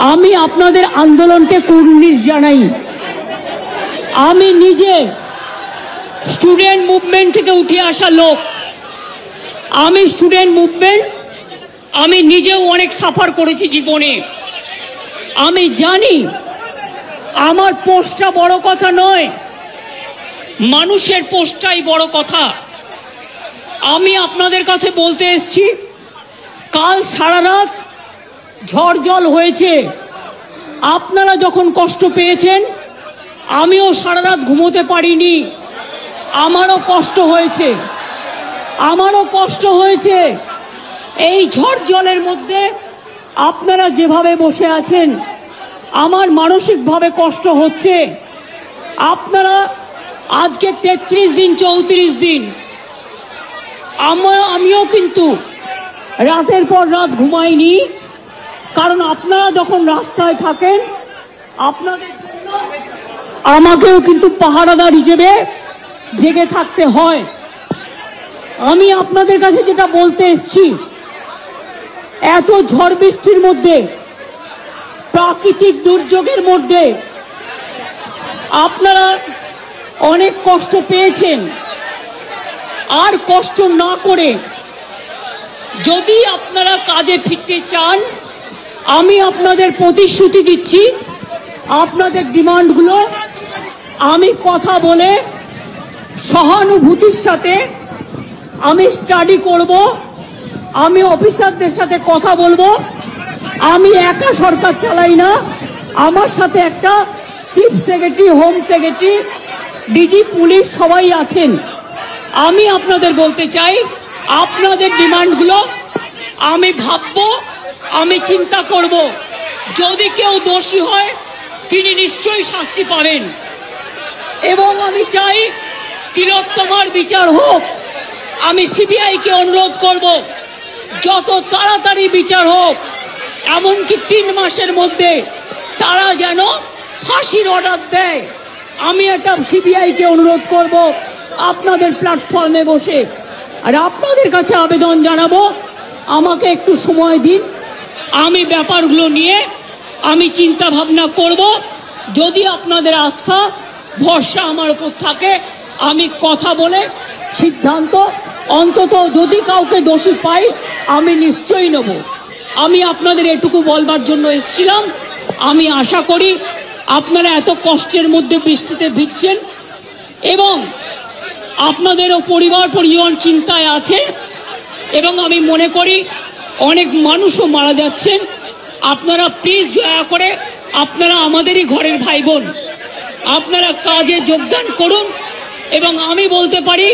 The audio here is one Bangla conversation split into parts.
আমি আপনাদের আন্দোলনকে কুর্নিশ জানাই। আমি নিজে স্টুডেন্ট মুভমেন্ট থেকে উঠে আসা লোক। আমি স্টুডেন্ট মুভমেন্ট আমি নিজেও অনেক সাফার করেছি জীবনে। আমি জানি আমার পোস্টটা বড় কথা নয়, মানুষের পোস্টটাই বড় কথা। আমি আপনাদের কাছে বলতে এসেছি, কাল সারা রাত ঝড় জল হয়েছে। আপনারা যখন কষ্ট পেয়েছেন, আমিও সারা রাত ঘুমোতে পারিনি। আমারও কষ্ট হয়েছে। এই ঝড় জলের মধ্যে আপনারা যেভাবে বসে আছেন, আমার মানসিকভাবে কষ্ট হচ্ছে। আপনারা আজকে 33 দিন 34 দিন, আমিও কিন্তু রাতের পর রাত ঘুমাইনি। কারণ আপনারা যখন রাস্তায় থাকেন, আপনাদের জন্য আমাকেও কিন্তু পাহারাদার হিসেবে জেগে থাকতে হয়। আমি আপনাদের কাছে যেটা বলতে এসেছি, এত ঝড় বৃষ্টির মধ্যে, প্রাকৃতিক দুর্যোগের মধ্যে আপনারা অনেক কষ্ট পেয়েছেন। আর কষ্ট না করে যদি আপনারা কাজে ফিরতে চান, আমি আপনাদের প্রতিশ্রুতি দিচ্ছি, আপনাদের ডিমান্ডগুলো আমি কথা বলে সহানুভূতির সাথে আমি স্টাডি করব। আমি অফিসারদের সাথে কথা বলবো। আমি একা সরকার চালাই না, আমার সাথে একটা chief secretary, home secretary, DG police সবাই আছেন। আমি আপনাদের বলতে চাই, আপনাদের ডিমান্ডগুলো আমি ভাববো, আমি চিন্তা করব। যদি কেউ দোষী হয়, তিনি নিশ্চয়ই শাস্তি পাবেন। এবং আমি চাই তিলোত্তমার বিচার হোক। আমি সিবিআইকে অনুরোধ করব, যত তাড়াতাড়ি বিচার হোক। এমনকি 3 মাসের মধ্যে তারা যেন ফাঁসির অর্ডার দেয়। আমি একটা সিবিআইকে অনুরোধ করব আপনাদের প্ল্যাটফর্মে বসে। আর আপনাদের কাছে আবেদন জানাবো, আমাকে একটু সময় দিন। আমি ব্যাপারগুলো নিয়ে আমি চিন্তা ভাবনা করব। যদি আপনাদের আস্থা ভরসা আমার উপর থাকে, আমি কথা বলে সিদ্ধান্ত, অন্তত যদি কাউকে দোষী পাই, আমি নিশ্চয়ই নেব। আমি আপনাদের এটুকু বলবার জন্য এসেছিলাম। আমি আশা করি আপনারা এত কষ্টের মধ্যে বৃষ্টিতে ভিজছেন এবং আপনাদেরও পরিবার পরিজন চিন্তায় আছে। এবং আমি মনে করি অনেক মানুষও মারা যাচ্ছেন। আপনারা প্লিজ দয়া করে, আপনারা আমাদেরই ঘরের ভাই বোন, আপনারা কাজে যোগদান করুন। এবং আমি বলতে পারি,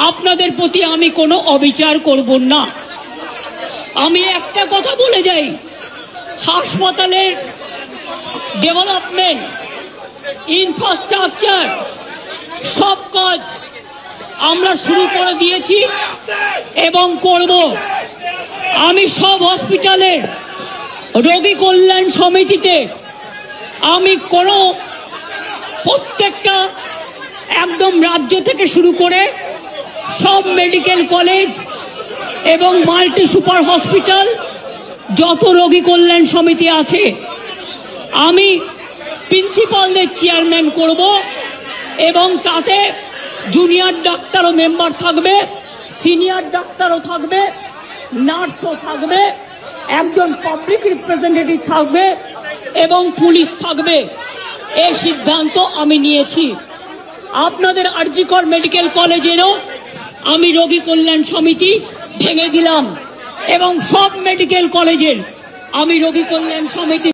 আপনাদের প্রতি আমি কোনো অবিচার করব না। আমি একটা কথা বলে যাই, হাসপাতালের ডেভেলপমেন্ট, ইনফ্রাস্ট্রাকচার, সব কাজ আমরা শুরু করে দিয়েছি এবং করব। আমি সব হসপিটালের রোগী কল্যাণ সমিতিতে আমি প্রত্যেকটা একদম রাজ্য থেকে শুরু করে সব মেডিকেল কলেজ এবং মাল্টি সুপার হসপিটাল, যত রোগী কল্যাণ সমিতি আছে, আমি প্রিন্সিপালদের চেয়ারম্যান করব। এবং তাতে জুনিয়র ডাক্তারও মেম্বার থাকবে, সিনিয়র ডাক্তারও থাকবে, নার্সও থাকবে, একজন পাবলিক রিপ্রেজেন্টেটিভ থাকবে এবং পুলিশ থাকবে। এই সিদ্ধান্ত আমি নিয়েছি। আপনাদের আরজিকর মেডিকেল কলেজেরও আমি রোগী কল্যাণ সমিতি ভেঙে দিলাম এবং সব মেডিকেল কলেজের আমি রোগী কল্যাণ সমিতি